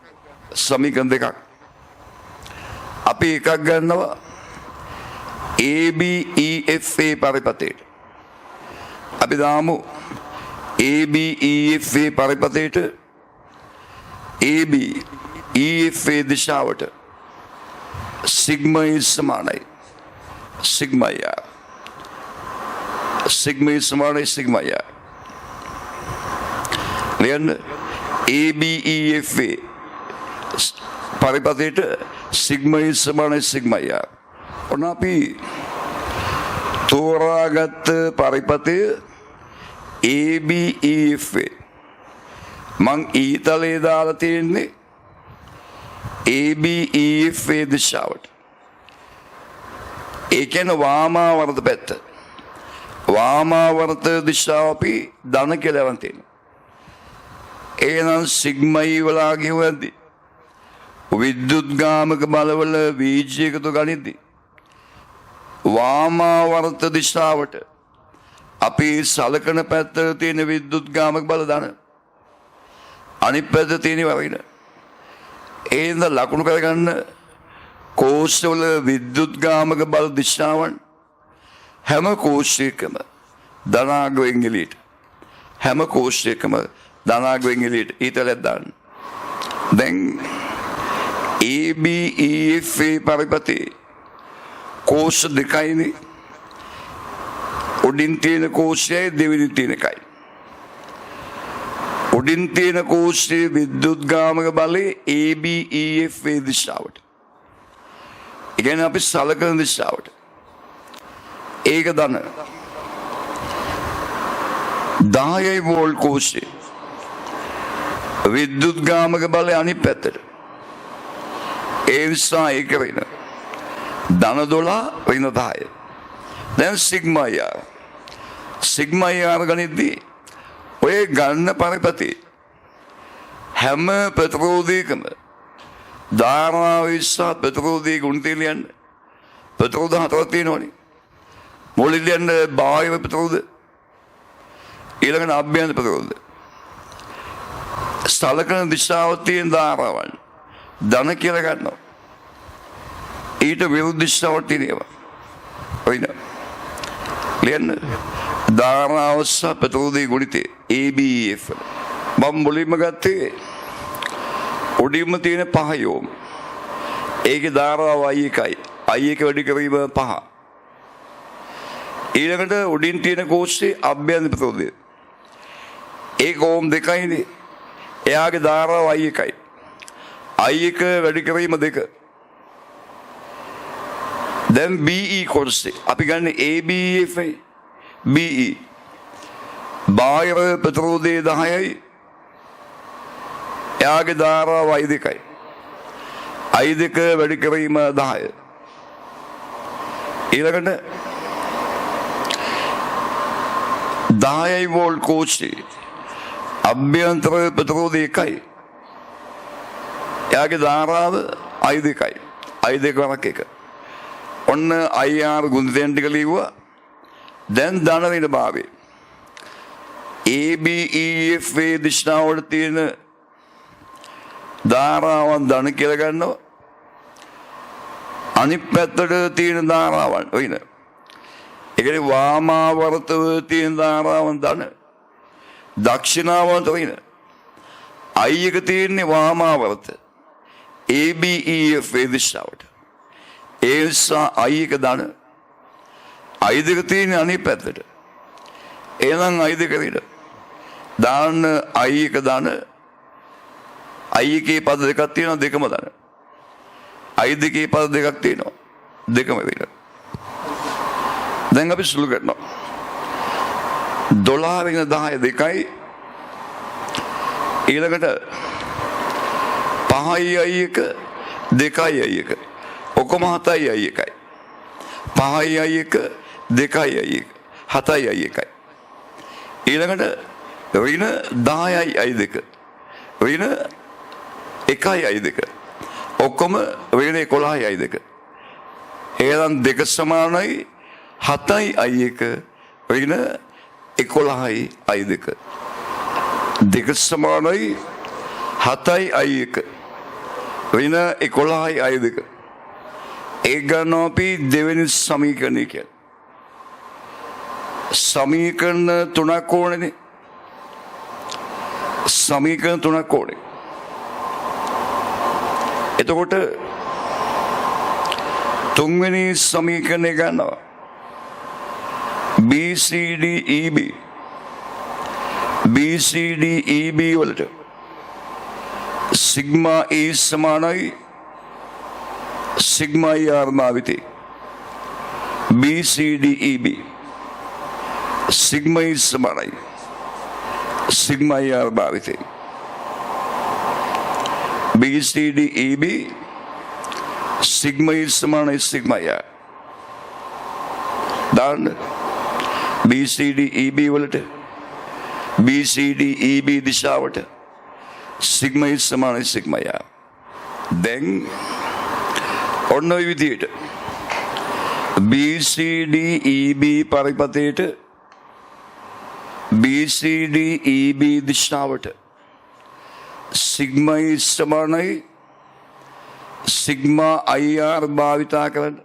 සමීකරණ දෙකක්. අපි එකක් ගන්නවා ABEFA පරිපතේට. අපි දාමු ABEFA පරිපතේට ABEFA දිශාවට සිග්මා සමානයි. සිග්මා ය. සිග්මා සමානයි සිග්මා ය. ලියන්න ABEFA පරිපතේට සිග්මා සමානයි සිග්මා ය. ඔන්න අපි තෝරාගත් පරිපතය ABEFA. මං ඊතලයේ දාලා තියෙන්නේ ABEFA දිශාවට. ඒ කියන්නේ වාමාවර්ත පැත්ත. වාමාවර්ත දිශාව අපි ධන කියලා වань තියෙනවා. එහෙනම් සිග්මා ඊ වලා කියවද්දී විද්‍යුත් ගාමක බලවල වීජයකතු ගනිද්දී වාමාවර්ත දිශාවට අපි සලකන පැත්තට තියෙන විද්‍යුත් ගාමක බල දාන අනිත් පැත්තේ තියෙන වරිණ ඒඳ ලකුණු කරගන්න කෝෂවල විද්‍යුත් ගාමක බල දිශාවන් හැම කෝෂයකම ධනාගයෙන් එළියට හැම කෝෂයකම ධනාගයෙන් එළියට ඊතලයක් දාන්න. දැන් ABEFA පරිපතේ කෝෂ දෙකයිනේ. උඩින් තියෙන කෝෂයයි දෙවෙනි තියෙන එකයි. උඩින් තියෙන කෝෂයේ විද්‍යුත් ගාමක බලය ABEFA දිශාවට. ඒ කියන්නේ අපි සලකන දිශාවට. ඒක දන 10 වෝල්ට් කෝෂයේ විද්‍යුත් ගාමක බලය අනිත් පැත්තට. ඒ නිසා ඒක වෙන ධන 12 වෙන 10. දැන් සිග්මා ය. සිග්මා ය ගණිතදී ඔය ගන්න පරිපතේ හැම ප්‍රතිරෝධයකම ධාරාව විශ්සා ප්‍රතිරෝධී ගුණිතය ලියන්න. ප්‍රතිරෝධ හතරක් තියෙනවනේ. මුලින් ලියන්න බාහිර ප්‍රතිරෝධ ඊළඟට අභ්‍යන්තර ප්‍රතිරෝධ. සලකන දිශාව තියෙන ධාරාවන් ධන කියලා ගන්නවා. ඊට විරුද්ධ දිශාවට තියෙනවා. ඔයින ලියන්න ධාරාව සහ ප්‍රතිරෝධී ගුණිතය ABEF. මම මුලින්ම ගත්තේ උඩින්ම තියෙන 5 යෝම. ඒකේ ධාරාව I1යි. I1 වැඩි කිරීම 5. ඊළඟට උඩින් තියෙන කෝෂයේ අභ්‍යන්තර ප්‍රතිරෝධය. ඒක ඕම් 2යිනේ. එයාගේ ධාරාව I1යි. I1 වැඩි කිරීම 2. දැන් BE කොටසේ අපි ගන්න ABEFA BE බාහිර ප්‍රතිරෝධය 10යි. එයාගේ ධාරාව I2යි. I2 වැඩි කිරීම 10. ඊළඟට 10 වෝල්ට් කෝෂයේ අභ්‍යන්තර ප්‍රතිරෝධය 1යි. එයාගේ ධාරාව I2යි. I2 වරක් 1. ඔන්න IR ගුණිතයන් ටික ලිව්වා. දැන් ධන වෙන භාවය ABEFA දිශාවට තියෙන ධාරාවන් ධන කියලා ගන්නවා. අනිත් පැත්තට තියෙන ධාරාවන් ඔයින. ඒ කියන්නේ වාමාවර්තව තියෙන ධාරාවන් ධන. දක්ෂිනාවර්ත ඔයින. I එක තියෙන්නේ වාමාවර්ත ABEFA දිශාවට. ඒ නිසා I එක ධන. I2 තියෙන්නේ අනිත් පැත්තට. එහෙනම් I2 විතර. දාන්න I1 ධන. I1 පද දෙකක් තියෙනවා දෙකම ධන. I2 පද දෙකක් තියෙනවා දෙකම විතර. දැන් අපි සුළු කරනවා. 12 වෙන 10 2යි. ඊළඟට 5යි I1 2යි I1. ඔක්කොම 7යි 1යි 5යි 1 2යි 1 7යි 1 ඊළඟට ඍණ 10යි 2 ඍණ 1යි 2 ඔක්කොම ඍණ 11යි 2 එහෙනම් 2 සමානයි 7යි 1 ඍණ 11යි 2 2 සමානයි 7යි 1 ඍණ 11යි 2 ඒක ගන්නවා අපි දෙවෙනි සමීකරණය කියන්නේ සමීකරණ 3ක් ඕනේනේ සමීකරණ 3ක් ඕනේ එතකොට තුන්වෙනි සමීකරණය ගන්නවා BCD EB වලට සිග්මා E සමානයි සිග්මා ER භාවිතේ BCD EB සිග්මා E සමානයි සිග්මා ER භාවිතේ BCD EB සිග්මා E සමානයි සිග්මා ER දාන්න BCD EB වලට BCD EB දිශාවට සිග්මා E සමානයි සිග්මා ER දැන් ඔන්න ඔය විදිහට BCD EB පරිපථයට BCD EB දිශාවට සිග්මා E සමානයි සිග්මා IR භාවිතා කරන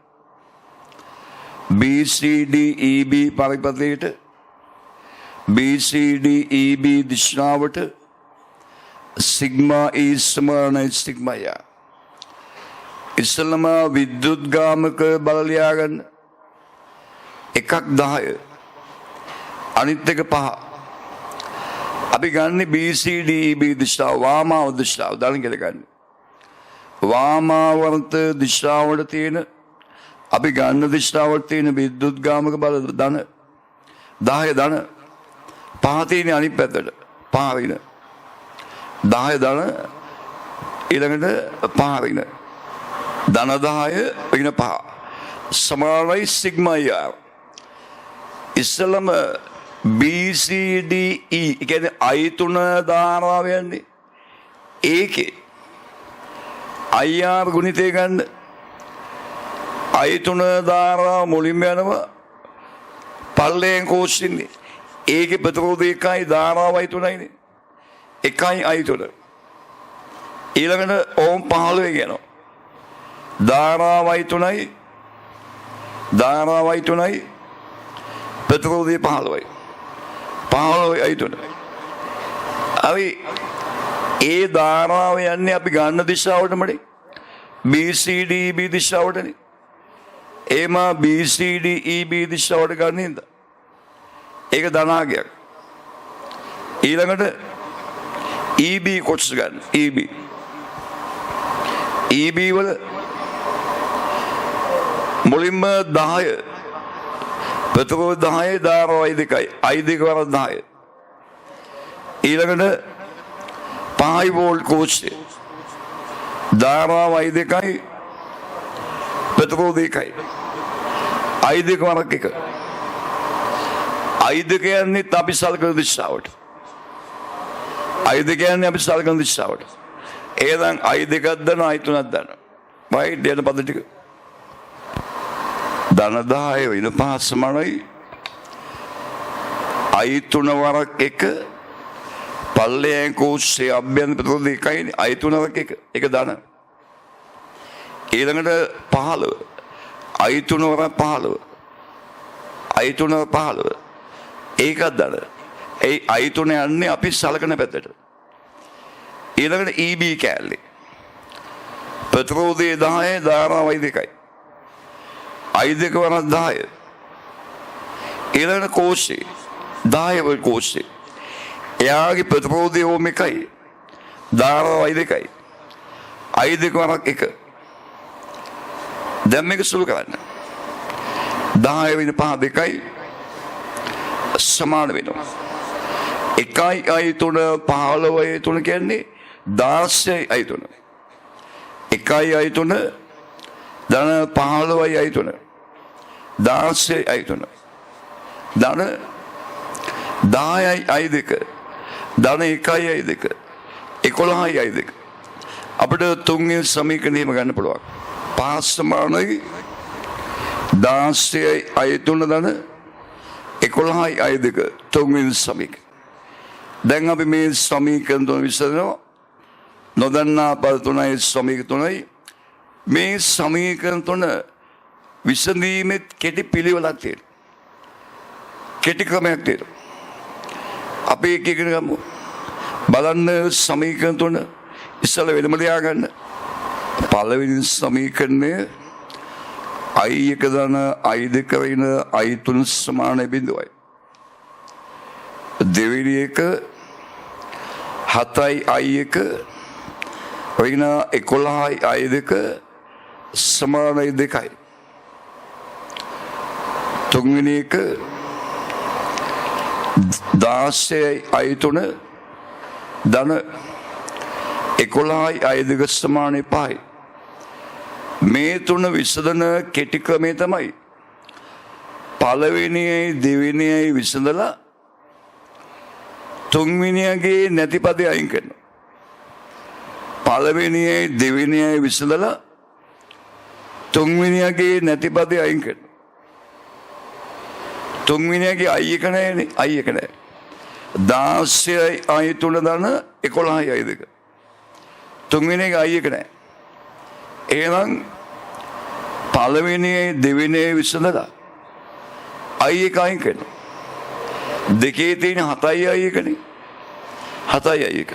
BCD EB පරිපථයට BCD EB දිශාවට සිග්මා E සමානයි සිග්මා IR ඉස්සලම විද්‍යුත් ගාමක බල ලියා ගන්න එකක් 10 අනිත් එක 5 අපි ගන්න BCD EB දිශාව වාමාව දිශාව දාන්න කියලා ගන්න වාමාවර්ත දිශාවට තියෙන අපි ගන්න දිශාවට තියෙන විද්‍යුත් ගාමක බල ධන 10 ධන 5 තියෙන අනිත් පැත්තට 5 ඍණ 10 ධන ඊළඟට 5 ඍණ ධන 10 ඍණ 5 සමානයි සිග්මා ER ඉස්සලම BCDE කියන්නේ I3 ධාරාව යන්නේ ඒකේ IR ගුණිතය ගන්න I3 ධාරාව මුලින්ම යනවා පල්ලයෙන් කෝෂින්නේ ඒකේ ප්‍රතිරෝධය 1යි ධාරාවයි 3යිනේ 1යි I3 ඊළඟට ඕම් 15 කියනවා ධාරාවයි 3යි ප්‍රතිරෝධය 15යි 15යි I3 අපි ඒ ධාරාව යන්නේ අපි ගන්න දිශාවටමනේ BCD EB දිශාවටනේ එම BCD EB දිශාවට ගන්න හින්දා ඒක ධනාගයක් ඊළඟට EB කොටස ගන්න EB වල මුලින්ම 10 ප්‍රතිරෝධ 10 ධාරාවයි 2යි I2 වර 10 ඊළඟට 5 වෝල්ට් කෝෂය ධාරාවයි 2යි ප්‍රතිරෝධ 1යි I2 වරක් 1 I2 කියන්නේ අපි සලකන දිශාවට I2 කියන්නේ අපි සලකන දිශාවට එහෙනම් I2ක් දන්න I3ක් දන්න වයි දෙන පද ටික ධන 10 වෙන 5 සමානයි I3 වරක් 1 පල්ලයෙන් කෝෂය අභ්‍යන්තර ප්‍රතිරෝධ 1යි I3 වරක් 1 ඒක ධන ඊළඟට 15 I3 වරක් 15 I3 15 ඒකක් ධන ඒ I3 යන්නේ අපි සලකන පැත්තට ඊළඟට EB කැලේ ප්‍රතිරෝධය 10 ධාරාවයි 2යි I2 වරක් 10 ඊළඟට කෝෂය 10 වල කෝෂය එයාගේ ප්‍රතිරෝධය ඕම 1යි ධාරාවයි 2යි I2 වරක් 1 දැන් මේක සුළු කරන්න 10 වෙන 5 2යි සමාන වෙනවා 1යි I3 15යි I3 කියන්නේ 16යි I3 1යි I3 ධන 15යි අයි 3 16යි අයි 3 ධන 10යි අයි 2 ධන 1යි අයි 2 11යි අයි 2 අපිට තුන්වෙනි සමීකරණයම ගන්න පුළුවන් 5 සමානයි 16යි අයි 3 ධන 11යි අයි 2 තුන්වෙනි සමීකරණය. දැන් අපි මේ සමීකරණ තුන විසඳනවා. නොදන්නා පද තුනයි සමීකරණ තුනයි මේ සමීකරණ තුන විසඳීමේ කෙටි පිළිවෙලක් තියෙනවා. කෙටි ක්‍රමයක් තියෙනවා. අපි එක එක ගමු. බලන්න සමීකරණ තුන ඉස්සල වෙනම ලියා ගන්න. පළවෙනි සමීකරණය i1 ධන i2 වෙන i3 සමාන බිඳුවයි. දෙවෙනි එක 7යි i1 වෙන 11යි i2 සමානයි 2යි. තුන්වෙනි එක 16යි i3 ධන 11යි i2 සමානයි 5යි. මේ තුන විසඳන කෙටි ක්‍රමය තමයි පළවෙනියයි දෙවෙනියයි විසඳලා තුන්වෙනියගේ නැති පදේ අයින් කරනවා. පළවෙනියයි දෙවෙනියයි විසඳලා තුන්වෙනියගේ නැති පදේ අයින් කරනවා. තුන්වෙනියගේ අයි එක නැහැනේ. අයි එක නැහැ. 16යි අයි 3 ධන 11යි අයි 2. තුන්වෙනියගේ අයි එක නැහැ. එහෙනම් පළවෙනියයි දෙවෙනියයි විසඳලා අයි එක අයින් කරනවා. දෙකේ තියෙන 7යි අයි එකනේ. 7යි අයි එක.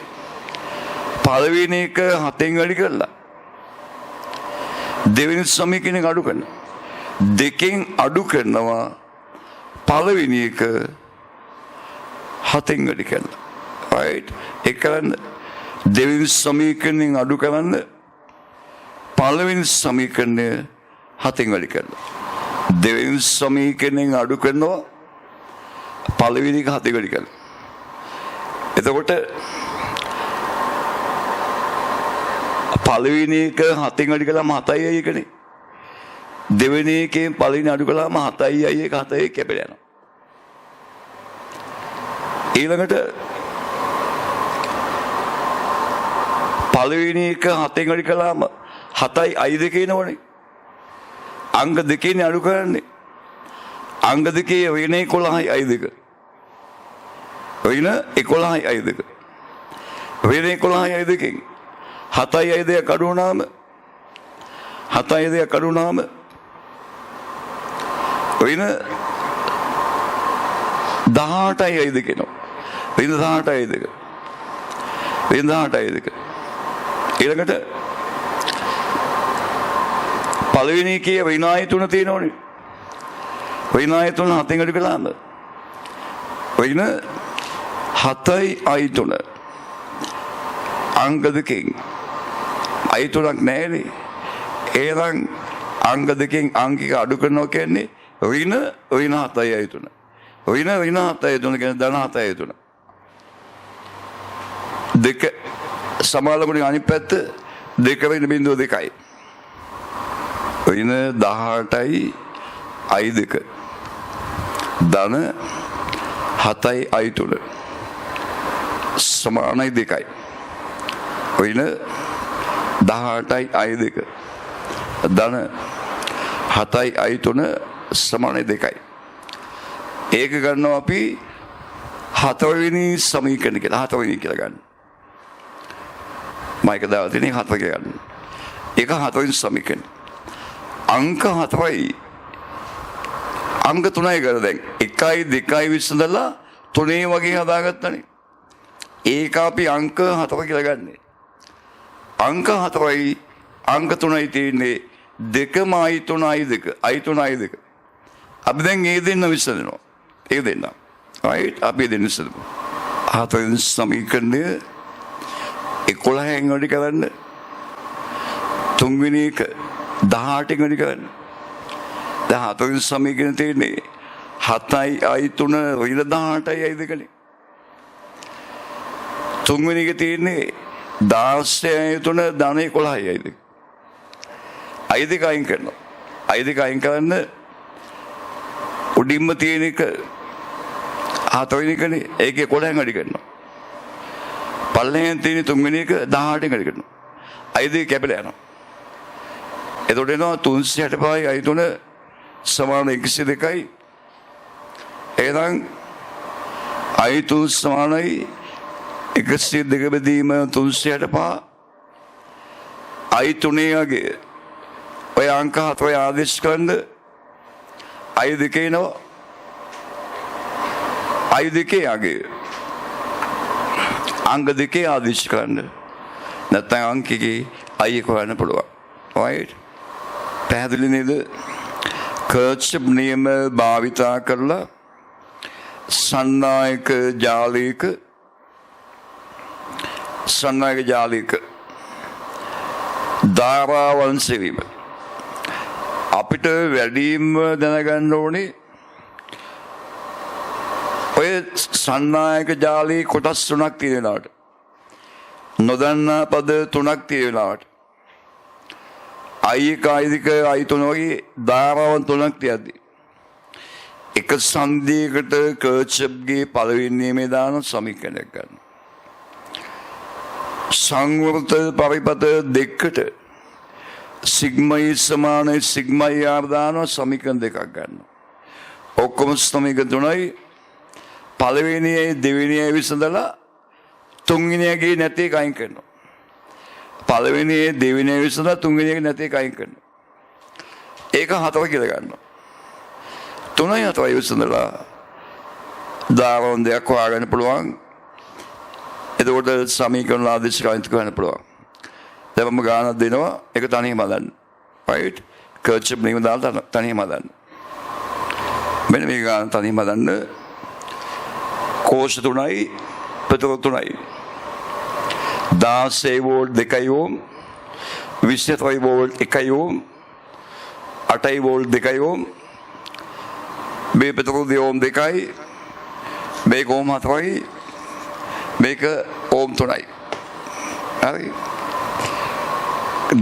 පළවෙනි එක 7න් වැඩි කරලා දෙවෙනි සමීකරණය අඩු කරනවා. දෙකෙන් අඩු කරනවා පළවෙනි එක 7න් වැඩි කරලා. right ඒක කරන්න දෙවෙනි සමීකරණයෙන් අඩු කරන්න පළවෙනි සමීකරණය 7න් වැඩි කරනවා. දෙවෙනි සමීකරණයෙන් අඩු කරනවා පළවෙනි එක 7න් වැඩි කරනවා. එතකොට පළවෙනි එක 7න් වැඩි කළාම 7යි අයි එකනේ. දෙවෙනි එකෙන් පළවෙනි අඩු කළාම 7යි අයි එක 7යි කැපෙලා යනවා. ඊළඟට පළවෙනි එක 7න් වැඩි කළාම 7යි අයි 2 එනවනේ. අංග දෙකේනේ අඩු කරන්නේ. අංග දෙකේ වෙන 11යි අයි 2. වෙන 11යි අයි 2. වෙන 11යි අයි 2කින් 7යි අයි 2 අඩු වුණාම 7යි 2 අඩු වුණාම වෙන 18යි අයි 2 එනවා. වෙන 18යි අයි 2. වෙන 18යි අයි 2. ඊළඟට පළවෙනි එකේ වෙන අයි 3 තියෙනවනේ. වෙන අයි 3 7න් අඩු කළාම වෙන 7යි අයි 3 අංග දෙකෙන් අයි 3ක් නැහැනේ. එහෙනම් අංග දෙකෙන් අංකික අඩු කරනවා කියන්නේ වෙන 7යි අයි 3. වෙන 7යි අයි 3 කියන්නේ ධන 7යි අයි 3. දෙක සමාලකුණේ අනිත් පැත්ත දෙක වෙන බිඳුව 2යි. වෙන 18යි අයි 2 ධන 7යි අයි 3 සමානයි 2යි. වෙන 18යි අයි 2 ධන 7යි අයි 3 සමානයි 2යි. ඒක ගන්නවා අපි 4 වෙනි සමීකරණ කියලා. 4 වෙනි කියලා ගන්න. මයික දාලා තියෙන 4 කියලා ගන්න. ඒක 4 වෙනි සමීකරණ. අංක 4යි අංග 3යි කර දැන් 1යි 2යි විසඳලා 3 වගේ හදාගත්තනේ. ඒක අපි අංක 4 කියලා ගන්නෙ. අංක 4යි අංක 3යි තියෙන්නේ 2ම අයි 3 අයි 2 අයි 3 අයි 2. අපි දැන් ඒ දෙන්න විසඳනවා. ඒ දෙන්න. right අපි දෙන්න විසඳමු. 4 වෙනි සමීකරණය 11න් වැඩි කරන්න. තුන්වෙනි එක 18න් වැඩි කරන්න. දැන් 4 වෙනි සමීකරණය තියෙන්නේ 7යි අයි 3 වෙන 18යි අයි 2නේ. තුන්වෙනි එක තියෙන්නේ 16යි අයි 3 ධන 11යි අයි 2. අයි දෙක අයින් කරනවා. අයි දෙක අයින් කරන්න උඩින්ම තියෙන එක 4 වෙනි එකනේ. ඒකේ 11න් අඩි කරනවා. පල්ලෙහෙන් තියෙන 3 වෙනි එක 18න් අඩි කරනවා. අයි දෙක කැපිලා යනවා. එතකොට එනවා 365යි අයි 3 සමාන 102යි. එහෙනම් අයි 3 සමානයි 102 බෙදීම 365. අයි 3 යගේ ඔය අංක 4 ආදේශ කරන්න අයි දෙකේ නෝ අයි දෙකේ යගේ අංක දෙකේ ආදේශ කරන්න නැත්නම් අංකයේ අයි එක හොයන්න පුළුවන්. right? පැහැදිලි නේද? කර්ච්චප් නියම භාවිතා කරලා සන්නායක ජාලික ධාරාවන් සෙවීම අපිට වැඩිම දැනගන්න ඕනේ ඔය සන්නායක ජාලයේ කොටස් 3ක් තියෙනවාට නොදන්නා පද 3ක් තියෙනවාට අයි එක අයි දෙක අයි 3 වගේ ධාරාවන් 3ක් තියද්දී එක සංධියකට කර්ච්චප්ගේ පළවෙනි නියමයේ දාන සමීකරණයක් ගන්න. සංවෘත පරිපත දෙකට සිග්මයි සමානයි සිග්මයි ආර් දාන සමීකරණ දෙකක් ගන්න. ඔක්කොම සමීකරණ 3යි පළවෙනියයි දෙවෙනියයි විසඳලා තුන්වෙනියගේ නැති එක අයින් කරනවා. පළවෙනියයි දෙවෙනියයි විසඳලා තුන්වෙනියගේ නැති එක අයින් කරනවා. ඒක 4 කියලා ගන්නවා. 3යි 4යි විසඳලා ධාරාවන් දෙකක් හොයාගන්න පුළුවන්. එතකොට සමීකරණ ආදේශ කරන්න පුළුවන්. දැන් මම ගානක් දෙනවා ඒක තනියම හදන්න. right? කර්ච්චප් නියම දාලා තනියම හදන්න. මෙන්න මේ ගාන තනියම හදන්න. කෝෂ 3යි ප්‍රතිරෝධ 3යි 16 වෝල්ට් 2 ඕම් 23 වෝල්ට් 1 ඕම් 8 වෝල්ට් 2 ඕම් මේ ප්‍රතිරෝධ ඕම් 2යි මේක ඕම් 4යි මේක ඕම් 3යි. හරි?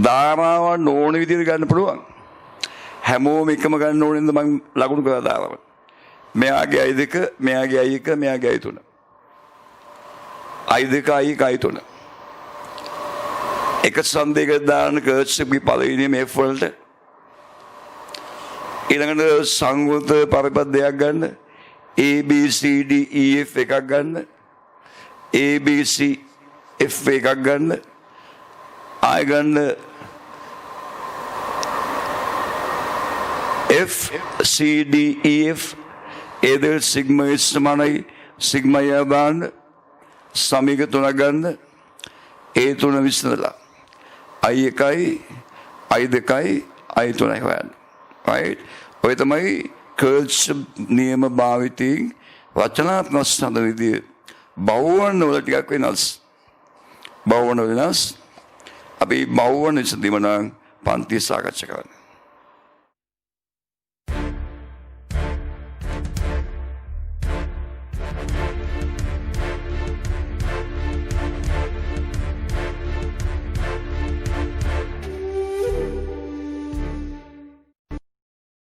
ධාරාවන් ඕන විදිහට ගන්න පුළුවන්. හැමෝම එකම ගන්න ඕනෙන්ද මම ලකුණු කරලා දානවා. මෙයාගේ අයි දෙක, මෙයාගේ අයි එක, මෙයාගේ අයි 3. අයි දෙක අයි එක අයි 3. එක සංදේයකට දාන කර්ච්චප්ගේ පළවෙනිම F වලට ඊළඟට සංවෘත පරිපත් දෙකක් ගන්න. A B C D E F එකක් ගන්න. A B C F එකක් ගන්න. ආය ගන්න F C D E F ඒද සිග්මා S සමානයි සිග්මා ය දාන්න සමීක 3 ගන්න. ඒ 3 විසඳලා I 1යි I 2යි I 3යි හොයන්න. right? ඔය තමයි කර්ච්චප් නියම භාවිතයෙන් වචනාත්මක සඳ විදිය බහුවර්ණ වල ටිකක් වෙනස්. බහුවර්ණ වෙනස්. අපි බහුවර්ණ විසඳීම නම් පන්ති සාකච්ඡා කරන්නේ.